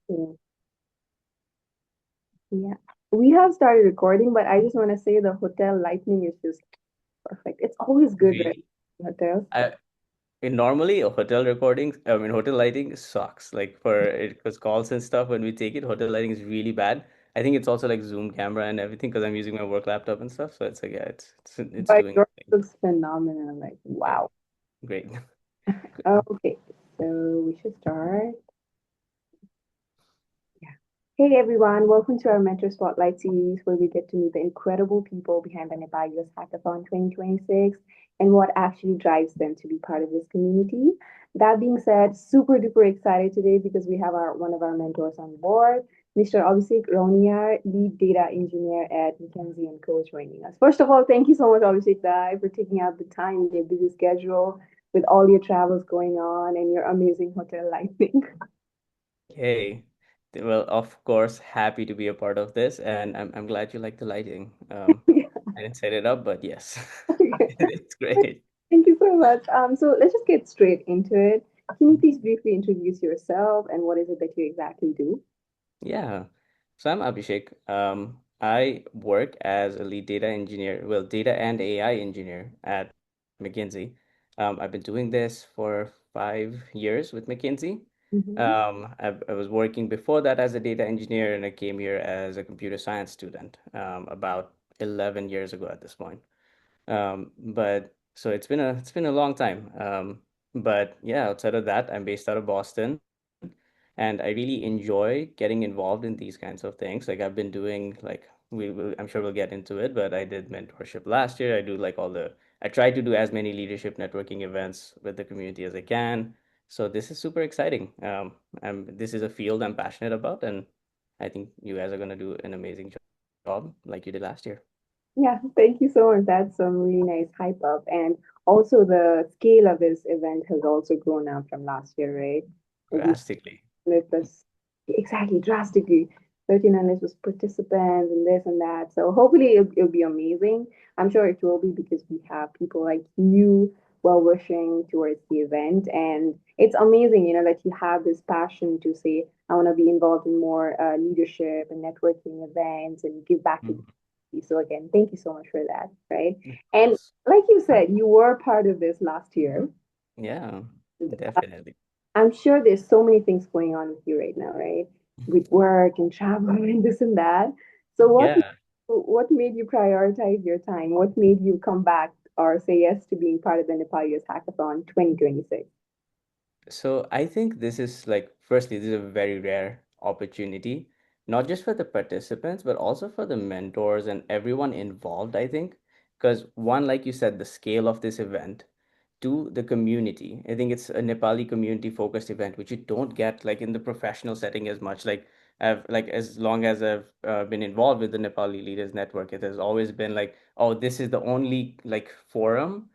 Yeah. Yeah. We have started recording, but I just want to say the hotel lighting is just perfect. It's always good, right? Really? In hotels. I normally hotel recordings, I mean hotel lighting sucks. Like for it because calls and stuff when we take it, hotel lighting is really bad. I think it's also like Zoom camera and everything because I'm using my work laptop and stuff. So it's like yeah, it's But doing yours its thing. looks phenomenal. Like, Yeah, wow. great. Okay, so we should start. Yeah. Hey everyone, welcome to our Mentor Spotlight series where we get to meet the incredible people behind the Nepal US Hackathon 2026 and what actually drives them to be part of this community. That being said, super duper excited today because we have our one of our mentors on board, Mr. Abhishek Rauniyar, lead data engineer at McKinsey and Co. joining us. First of all, thank you so much, Abhishek Dai, for taking out the time in your busy schedule with all your travels going on and your amazing hotel lighting. Hey, well, of course, happy to be a part of this, and I'm glad you like the lighting. I didn't set it up, but yes, it's great. Thank you so much. So let's just get straight into it. Can you please briefly introduce yourself and what is it that you exactly do? Yeah. So I'm Abhishek. I work as a lead data engineer, well, data and AI engineer at McKinsey. I've been doing this for 5 years with McKinsey. Hmm. I was working before that as a data engineer, and I came here as a computer science student about 11 years ago at this point. But so it's been a long time. But yeah, outside of that, I'm based out of Boston. And I really enjoy getting involved in these kinds of things. Like I've been doing like I'm sure we'll get into it, but I did mentorship last year. I do like I try to do as many leadership networking events with the community as I can. So this is super exciting. This is a field I'm passionate about, and I think you guys are gonna do an amazing job like you did last year. Yeah, thank you so much. That's some really nice hype up. And also the scale of this event has also grown up from last year, right? Like we Drastically. with this exactly drastically 1300 was participants and this and that, so hopefully it'll be amazing. I'm sure it will be because we have people like you well wishing towards the event, and it's amazing, that you have this passion to say I want to be involved in more leadership and networking events and give back to the Mhm. community. So again, thank you so much for that, right? Of And course. like you said, you were part of this last year. Yeah, definitely. I'm sure there's so many things going on with you right now, right? With work and travel and this and that. So Yeah. what made you prioritize your time? What made you come back or say yes to being part of the Nepal US Hackathon 2026? So I think this is like, firstly, this is a very rare opportunity, not just for the participants, but also for the mentors and everyone involved, I think. Because one, like you said, the scale of this event, two, the community. I think it's a Nepali community focused event, which you don't get like in the professional setting as much. Like as long as I've been involved with the Nepali Leaders Network, it has always been like, oh, this is the only like forum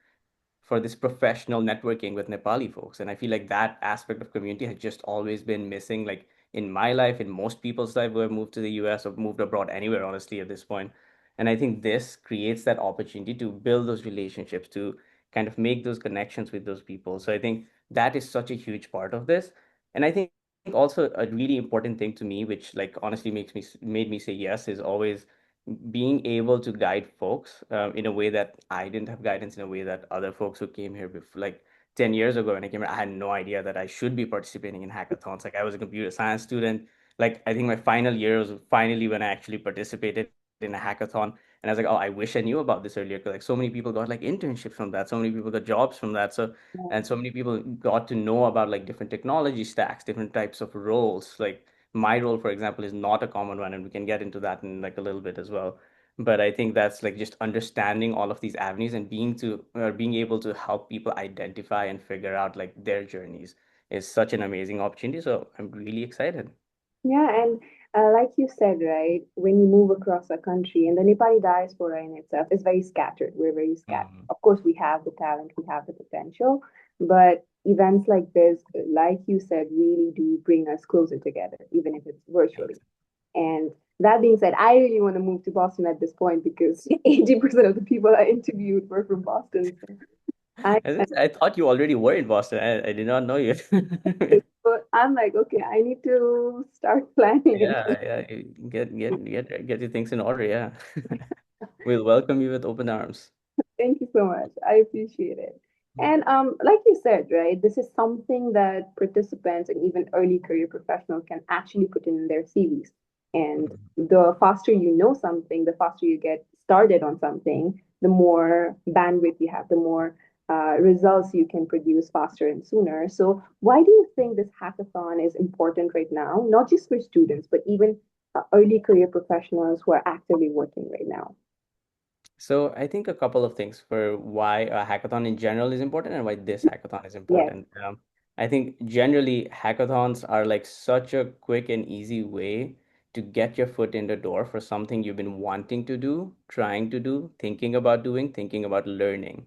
for this professional networking with Nepali folks. And I feel like that aspect of community has just always been missing, like in my life, in most people's life who have moved to the US or moved abroad anywhere, honestly, at this point. And I think this creates that opportunity to build those relationships, to kind of make those connections with those people. So I think that is such a huge part of this. And I think also a really important thing to me, which like honestly made me say yes, is always being able to guide folks in a way that I didn't have guidance in a way that other folks who came here before, like 10 years ago when I came here, I had no idea that I should be participating in hackathons. Like I was a computer science student. Like I think my final year was finally when I actually participated in a hackathon. And I was like, oh, I wish I knew about this earlier. Because like so many people got like internships from that. So many people got jobs from that. And so many people got to know about like different technology stacks, different types of roles. Like my role, for example, is not a common one, and we can get into that in like a little bit as well. But I think that's like just understanding all of these avenues and being able to help people identify and figure out like their journeys is such an amazing opportunity. So I'm really excited. Yeah, and like you said, right, when you move across a country, and the Nepali diaspora in itself is very scattered. We're very scattered. Mhm. Of course, we have the talent, we have the potential, but events like this, like you said, really do bring us closer together, even if it's virtually. And that being said, I really want to move to Boston at this point because 80% of the people I interviewed were from Boston. So I I thought you already were in Boston. I did not know you. But I'm like, okay, I need to start planning and Yeah, yeah. Get your things in order. Yeah. We'll welcome you with open arms. thank you so much. I appreciate it. And like you said, right, this is something that participants and even early career professionals can actually put in their CVs. And Mhm. the faster you know something, the faster you get started on something, the more bandwidth you have, the more results you can produce faster and sooner. So, why do you think this hackathon is important right now? Not just for students, but even early career professionals who are actively working right now. So I think a couple of things for why a hackathon in general is important and why this hackathon is Yes. important. I think generally hackathons are like such a quick and easy way to get your foot in the door for something you've been wanting to do, trying to do, thinking about doing, thinking about learning.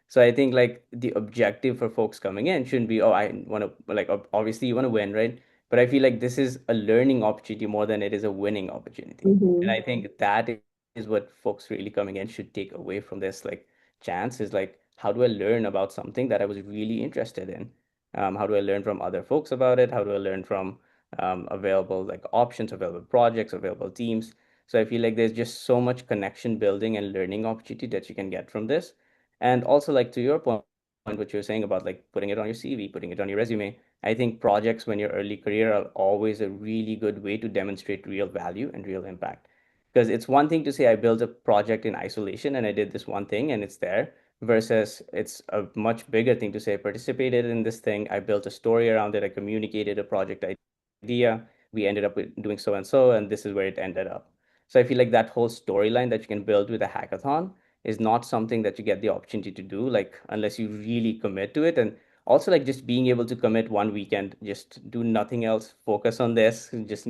So I think like the objective for folks coming in shouldn't be, oh, I want to like obviously you want to win, right? But I feel like this is a learning opportunity more than it is a winning opportunity. And Mm-hmm. I think that is what folks really coming in should take away from this like chance is like how do I learn about something that I was really interested in? How do I learn from other folks about it? How do I learn from available like options, available projects, available teams? So I feel like there's just so much connection building and learning opportunity that you can get from this. And also like to your point, what you're saying about like putting it on your CV, putting it on your resume, I think projects when your early career are always a really good way to demonstrate real value and real impact. Because it's one thing to say I built a project in isolation and I did this one thing and it's there, versus it's a much bigger thing to say I participated in this thing, I built a story around it, I communicated a project idea, we ended up with doing so, and this is where it ended up. So I feel like that whole storyline that you can build with a hackathon is not something that you get the opportunity to do, like unless you really commit to it. And also like just being able to commit one weekend, just do nothing else, focus on this, just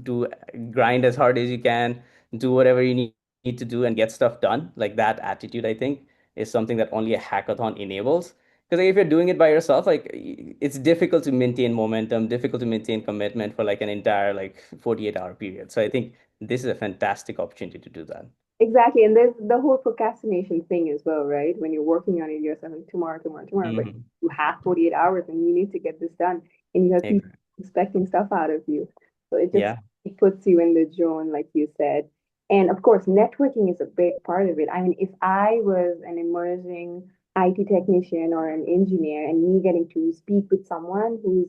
do grind as hard as you can, do whatever you need to do and get stuff done. Like that attitude, I think, is something that only a hackathon enables. Because like, if you're doing it by yourself, like it's difficult to maintain momentum, difficult to maintain commitment for like an entire like 48-hour period. So I think this is a fantastic opportunity to do that. Exactly. And there's the whole procrastination thing as well, right? When you're working on it, you're saying tomorrow, tomorrow, tomorrow, but Hmm. you have 48 hours and you need to get this done and you have people Exactly. expecting stuff out of you. So Yeah. it puts you in the zone, like you said. And of course, networking is a big part of it. I mean, if I was an emerging IT technician or an engineer and me getting to speak with someone who's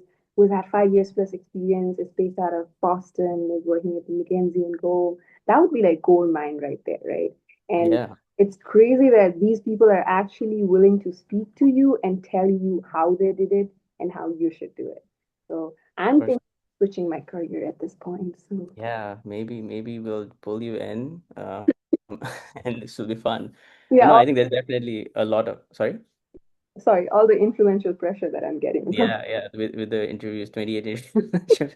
had 5 years plus experience, is based out of Boston, is working at McKinsey and Go, that would be like gold mine right there, right? And Yeah. it's crazy that these people are actually willing to speak to you and tell you how they did it and how you should do it. So I'm thinking of switching my career at this point. So Yeah, maybe we'll pull you in, and this will be fun. And yeah, no, I think there's definitely a lot of, sorry. sorry, all the influential pressure that I'm getting. Yeah, with the interviews, 28 interviews. Sure.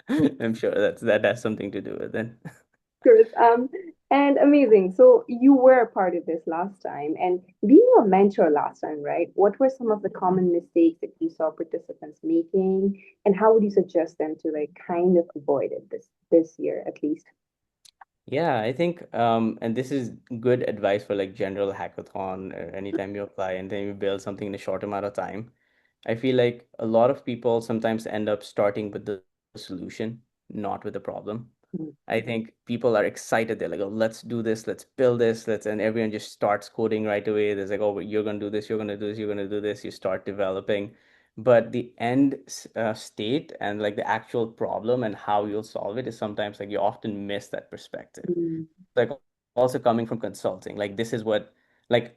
I'm sure that has something to do with it. Course. And amazing. So you were a part of this last time, and being a mentor last time, right? What were some of the common mistakes that you saw participants making, and how would you suggest them to like kind of avoid it this year at least? Yeah, I think and this is good advice for like general hackathon or anytime you apply and then you build something in a short amount of time. I feel like a lot of people sometimes end up starting with the solution, not with the problem. I think people are excited. They're like, oh, let's do this, let's build this, and everyone just starts coding right away. There's like, oh, you're gonna do this, you're gonna do this, you're gonna do this. You start developing, but the end state and like the actual problem and how you'll solve it is sometimes like you often miss that perspective. Mm. Like also coming from consulting, like this is what like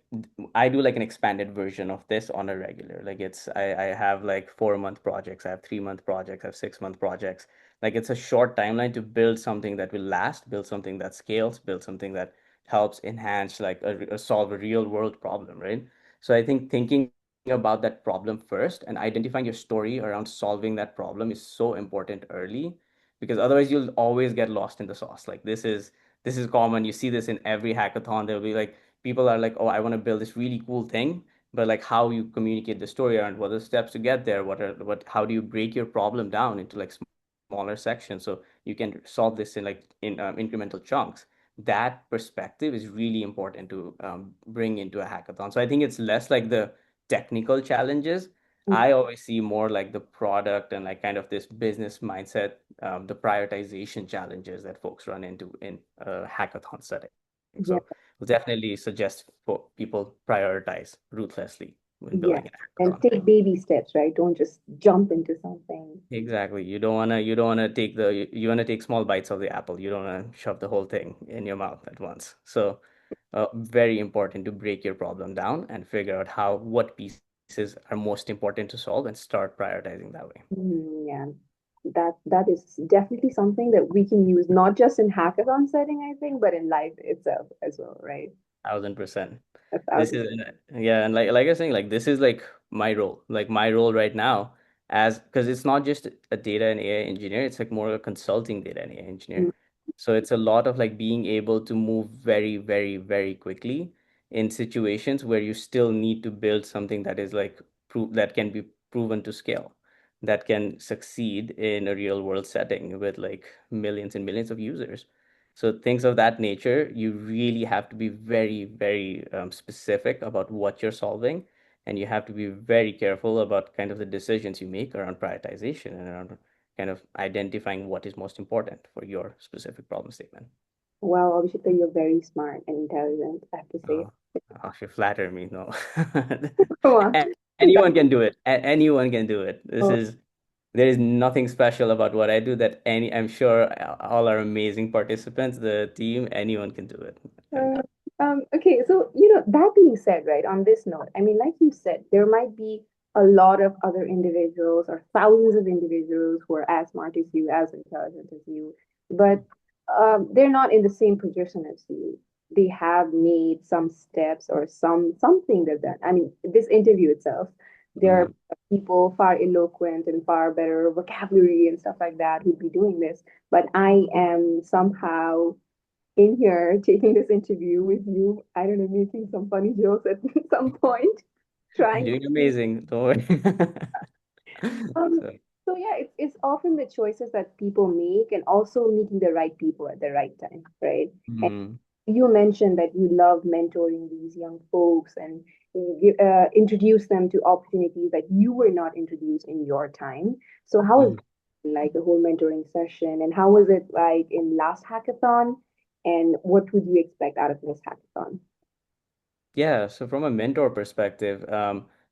I do like an expanded version of this on a regular. Like I have like 4 month projects, I have 3 month projects, I have 6 month projects. Like it's a short timeline to build something that will last, build something that scales, build something that helps enhance like solve a real world problem, right? So I think thinking about that problem first and identifying your story around solving that problem is so important early, because otherwise you'll always get lost in the sauce. Like this is common. You see this in every hackathon. There'll be like people are like, oh, I want to build this really cool thing, but like how you communicate the story around what are the steps to get there, what how do you break your problem down into like smaller sections so you can solve this in like in incremental chunks. That perspective is really important to bring into a hackathon. So I think it's less like the technical challenges I always see more like the product and like kind of this business mindset, the prioritization challenges that folks run into in a hackathon setting. So Yeah, we'll definitely suggest for people prioritize ruthlessly when yeah. building a hackathon. And take baby steps, right? Don't just jump into something. Exactly. You don't wanna take you wanna take small bites of the apple. You don't wanna shove the whole thing in your mouth at once. So very important to break your problem down and figure out what pieces are most important to solve and start prioritizing that way. Yeah, that is definitely something that we can use not just in hackathon setting, I think, but in life itself as well, right? 1000%. A This thousand. is yeah, and like I was saying, like this is like my role right now as because it's not just a data and AI engineer, it's like more a consulting data and AI engineer. So it's a lot of like being able to move very, very, very quickly in situations where you still need to build something that is like that can be proven to scale, that can succeed in a real world setting with like millions and millions of users. So things of that nature, you really have to be very, very specific about what you're solving, and you have to be very careful about kind of the decisions you make around prioritization and around kind of identifying what is most important for your specific problem statement. Wow, Abhishek, you're very smart and intelligent, I have to say. Oh, you flatter me. No, Come on. anyone can do it. Anyone can do it. Oh, There is nothing special about what I do that I'm sure all our amazing participants, the team, anyone can do it. And Uh, okay, so that being said, right, on this note, I mean, like you said, there might be a lot of other individuals or thousands of individuals who are as smart as you, as intelligent as you, but they're not in the same position as you. They have made some steps or something that done. I mean, this interview itself, there are Mhm. people far eloquent and far better vocabulary and stuff like that who'd be doing this, but I am somehow in here taking this interview with you. I don't know, making some funny jokes at some point, You're trying to doing be. amazing. Don't worry. Um, So, so yeah, it's often the choices that people make and also meeting the right people at the right time, right? And mm, you mentioned that you love mentoring these young folks and you, introduce them to opportunities that you were not introduced in your time. So how was mm. like the whole mentoring session and how was it like in last hackathon? And what would you expect out of this hackathon? Yeah, so from a mentor perspective,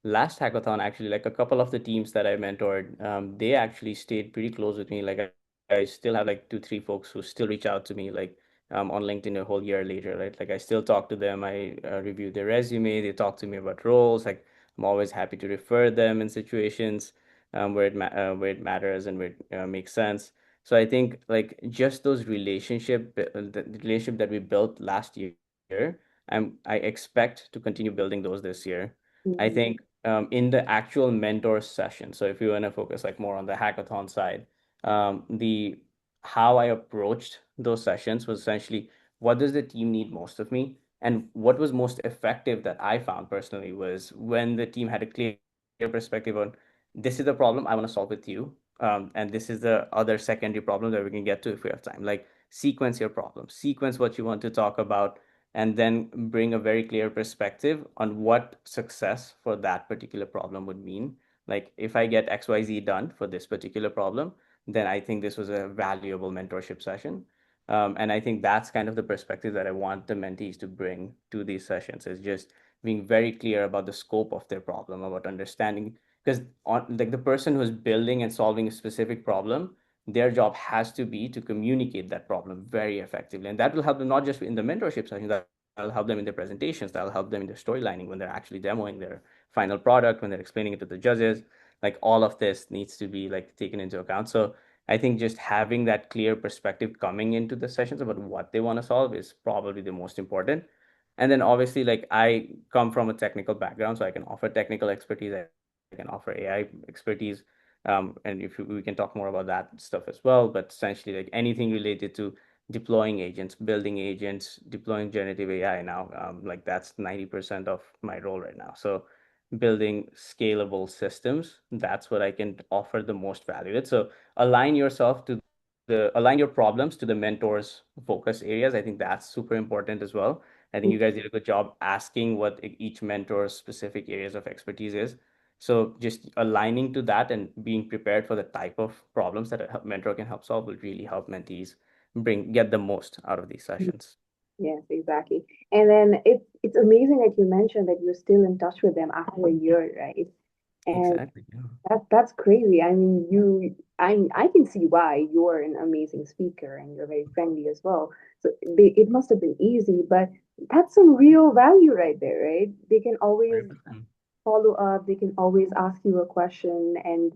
last hackathon actually, like a couple of the teams that I mentored, they actually stayed pretty close with me. Like I still have like two, three folks who still reach out to me, like on LinkedIn a whole year later, right? Like I still talk to them. I review their resume. They talk to me about roles. Like I'm always happy to refer them in situations where it matters and where it makes sense. So I think like just those the relationship that we built last year. I expect to continue building those this year. I Mhm. think in the actual mentor session, so if you want to focus like more on the hackathon side, the how I approached those sessions was essentially what does the team need most of me? And what was most effective that I found personally was when the team had a clear perspective on this is the problem I want to solve with you. And this is the other secondary problem that we can get to if we have time. Like sequence your problem, sequence what you want to talk about, and then bring a very clear perspective on what success for that particular problem would mean. Like if I get XYZ done for this particular problem, then I think this was a valuable mentorship session. And I think that's kind of the perspective that I want the mentees to bring to these sessions is just being very clear about the scope of their problem, about understanding because on like the person who's building and solving a specific problem, their job has to be to communicate that problem very effectively. And that will help them not just in the mentorship session, that'll help them in their presentations, that'll help them in their storylining when they're actually demoing their final product, when they're explaining it to the judges. Like all of this needs to be like taken into account. So I think just having that clear perspective coming into the sessions about what they want to solve is probably the most important. And then obviously, like I come from a technical background, so I can offer technical expertise. I can offer AI expertise. And if we can talk more about that stuff as well, but essentially like anything related to deploying agents, building agents, deploying generative AI now, like that's 90% of my role right now. So building scalable systems, that's what I can offer the most value with. So align your problems to the mentor's focus areas. I think that's super important as well. I think you guys did a good job asking what each mentor's specific areas of expertise is. So just aligning to that and being prepared for the type of problems that a mentor can help solve will really help mentees get the most out of these sessions. Yes, exactly. And then it's amazing that you mentioned that you're still in touch with them after a year, right? And Exactly. Yeah. that's crazy. I mean, I can see why you're an amazing speaker and you're very friendly as well. So it must have been easy, but that's some real value right there, right? They can always 100%. follow up. They can always ask you a question. And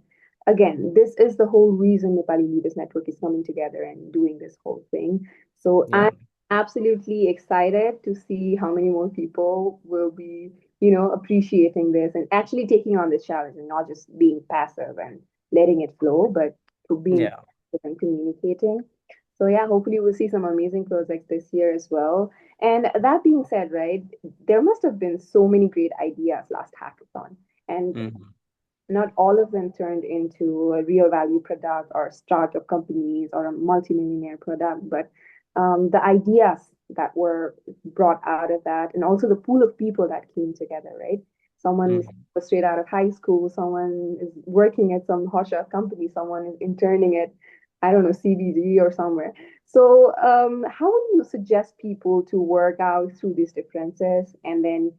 again, this is the whole reason Nepali Leaders Network is coming together and doing this whole thing. So I'm Yeah. absolutely excited to see how many more people will be, appreciating this and actually taking on this challenge and not just being passive and letting it flow, but to being Yeah. active and communicating. So yeah, hopefully we'll see some amazing projects this year as well. And that being said, right, there must have been so many great ideas last hackathon. And Hmm. not all of them turned into a real value product or startup companies or a multimillionaire product, but the ideas that were brought out of that, and also the pool of people that came together, right? Someone Hmm. was straight out of high school, someone is working at some hotshot company, someone is interning at, I don't know, CBG or somewhere. So, how do you suggest people to work out through these differences and then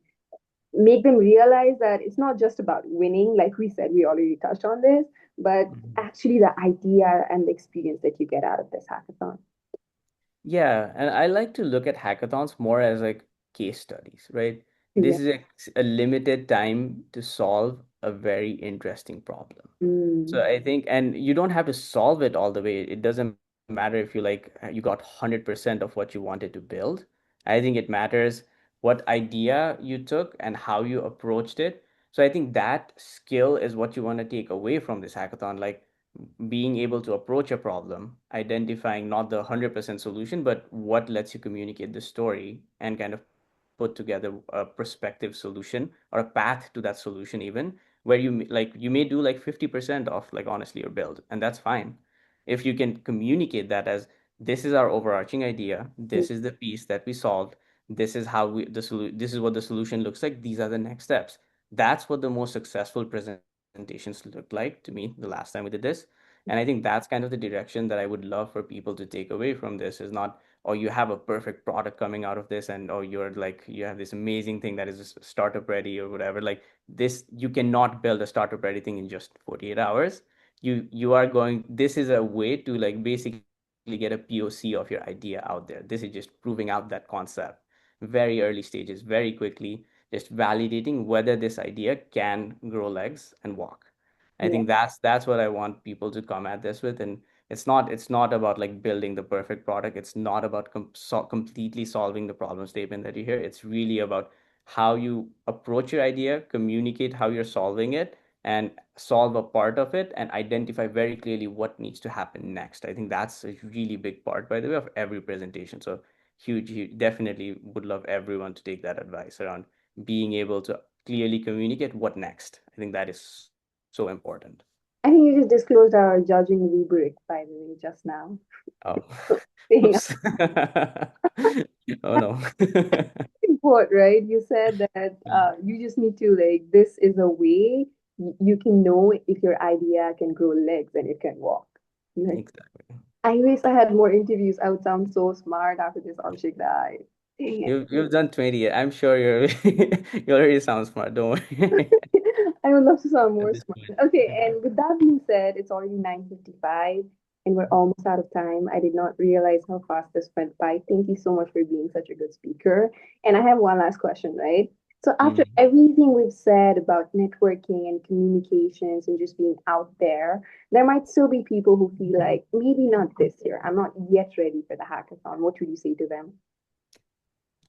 make them realize that it's not just about winning, like we said, we already touched on this, but Hmm. actually the idea and the experience that you get out of this hackathon. Yeah, and I like to look at hackathons more as like case studies, right? Yeah. This is a limited time to solve a very interesting problem. So Mm, I think, and you don't have to solve it all the way. It doesn't matter if you like you got 100% of what you wanted to build. I think it matters what idea you took and how you approached it. So I think that skill is what you want to take away from this hackathon, like being able to approach a problem, identifying not the 100% solution, but what lets you communicate the story and kind of put together a prospective solution or a path to that solution even where like you may do like 50% of like honestly your build, and that's fine if you can communicate that as this is our overarching idea, mm, this is the piece that we solved, this is how this is what the solution looks like, these are the next steps. That's what the most successful presentations looked like to me the last time we did this. And I think that's kind of the direction that I would love for people to take away from this is not, or you have a perfect product coming out of this, and or you're like you have this amazing thing that is just startup ready or whatever. Like this, you cannot build a startup ready thing in just 48 hours. You are going, this is a way to like basically get a POC of your idea out there. This is just proving out that concept very early stages, very quickly, just validating whether this idea can grow legs and walk. I yeah. think that's what I want people to come at this with. And it's not about like building the perfect product. It's not about completely solving the problem statement that you hear. It's really about how you approach your idea, communicate how you're solving it, and solve a part of it and identify very clearly what needs to happen next. I think that's a really big part, by the way, of every presentation. So huge, huge, definitely would love everyone to take that advice around being able to clearly communicate what next. I think that is so important. I think you just disclosed our judging rubric, by the way, just now. Oh, Saying oops. Oh no. important, right? You said that you just need to like this is a way you can know if your idea can grow legs and it can walk. Like Exactly. I wish I had more interviews. I would sound so smart after this Abhishek died. Dang it. You've done 20. I'm sure you already sound smart. Don't worry. I would love to sound At more this smart. point. Okay, and with that being said, it's already 9:55 and we're almost out of time. I did not realize how fast this went by. Thank you so much for being such a good speaker. And I have one last question, right? So after Mhm. everything we've said about networking and communications and just being out there might still be people who feel like maybe not this year. I'm not yet ready for the hackathon. What would you say to them?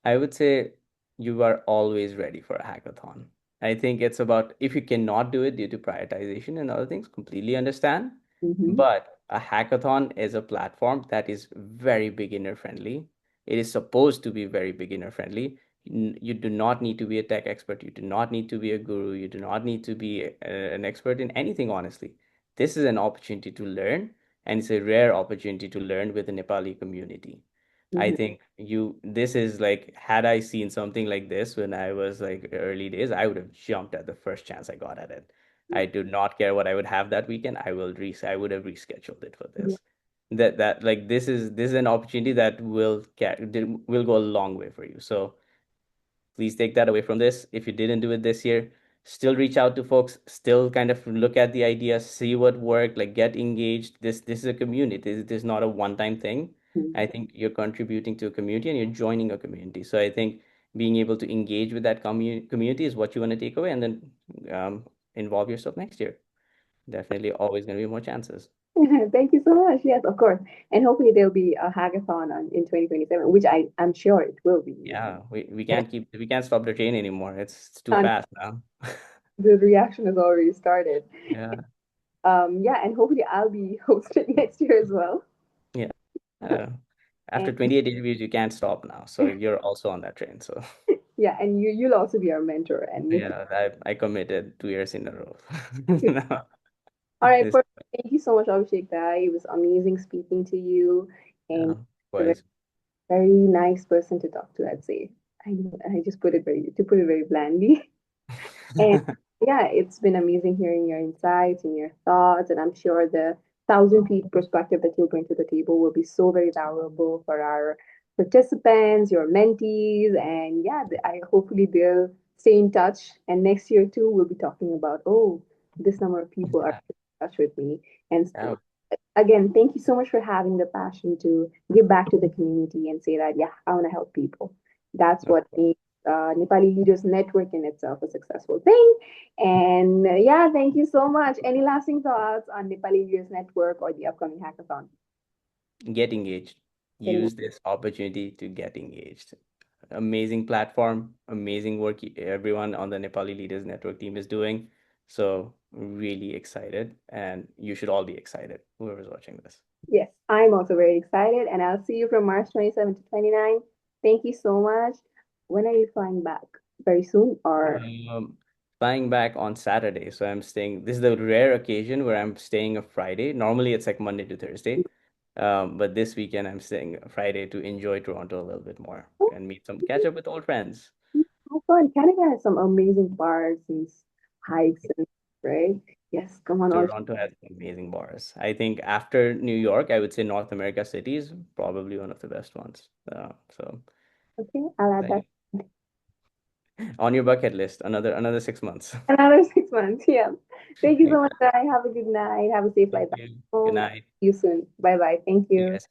I would say you are always ready for a hackathon. I think it's about if you cannot do it due to prioritization and other things, completely understand. Mm-hmm. But a hackathon is a platform that is very beginner friendly. It is supposed to be very beginner friendly. You do not need to be a tech expert. You do not need to be a guru. You do not need to be an expert in anything, honestly. This is an opportunity to learn, and it's a rare opportunity to learn with the Nepali community. I Mm-hmm. think this is like, had I seen something like this when I was like early days, I would have jumped at the first chance I got at it. I do not care what I would have that weekend. I would have rescheduled it for this. That like this is an opportunity that will go a long way for you. So please take that away from this. If you didn't do it this year, still reach out to folks, still kind of look at the ideas, see what worked, like get engaged. This is a community. This is not a one-time thing. Mhm. I think you're contributing to a community and you're joining a community. So I think being able to engage with that community is what you want to take away, and then involve yourself next year. Definitely always going to be more chances. Thank you so much. Yes, of course. And hopefully there'll be a hackathon in 2027, which I'm sure it will be. Yeah, we can't stop the train anymore. It's too And fast now. the reaction has already started. Yeah. Yeah, and hopefully I'll be hosting next year as well. Yeah. Uh, After And 28 interviews, you can't stop now. So you're also on that train. So yeah, and you'll also be our mentor and motivate. yeah, I committed 2 years in a row. No, All right, this, thank you so much, Abhishek. It was amazing speaking to you, and yeah, you're a was very nice person to talk to, I'd say. I just put it very blandly. And yeah, it's been amazing hearing your insights and your thoughts. And I'm sure the 1,000 feet perspective that you'll bring to the table will be so very valuable for our participants, your mentees. And yeah, I hopefully they'll stay in touch. And next year too, we'll be talking about, oh, this number of people are yeah, in touch with me. And yeah, again, thank you so much for having the passion to give back to the community and say that, yeah, I want to help people. That's of what course. makes Nepali Leaders Network in itself a successful thing. And yeah, thank you so much. Any lasting thoughts on Nepali Leaders Network or the upcoming hackathon? Get engaged. Getting Use this opportunity to get engaged. Amazing platform, amazing work everyone on the Nepali Leaders Network team is doing. So really excited, and you should all be excited, whoever's watching this. Yes, I'm also very excited, and I'll see you from March 27 to 29. Thank you so much. When are you flying back? Very soon, or Um, Flying back on Saturday, so I'm staying. This is the rare occasion where I'm staying a Friday. Normally, it's like Monday to Thursday, but this weekend I'm staying a Friday to enjoy Toronto a little bit more and catch up with old friends. have fun. Canada has some amazing bars and hikes and right. Yes, come on, Arch. Toronto has amazing bars. I think after New York, I would say North America cities probably one of the best ones. So Okay, I'll add that. thank on your bucket list, another 6 months. Another 6 months. Yeah. Thank you Thank so much, guys. Have a good night. Have a safe flight back you. Good home. night. See you soon. Bye bye. Thank You you. guys.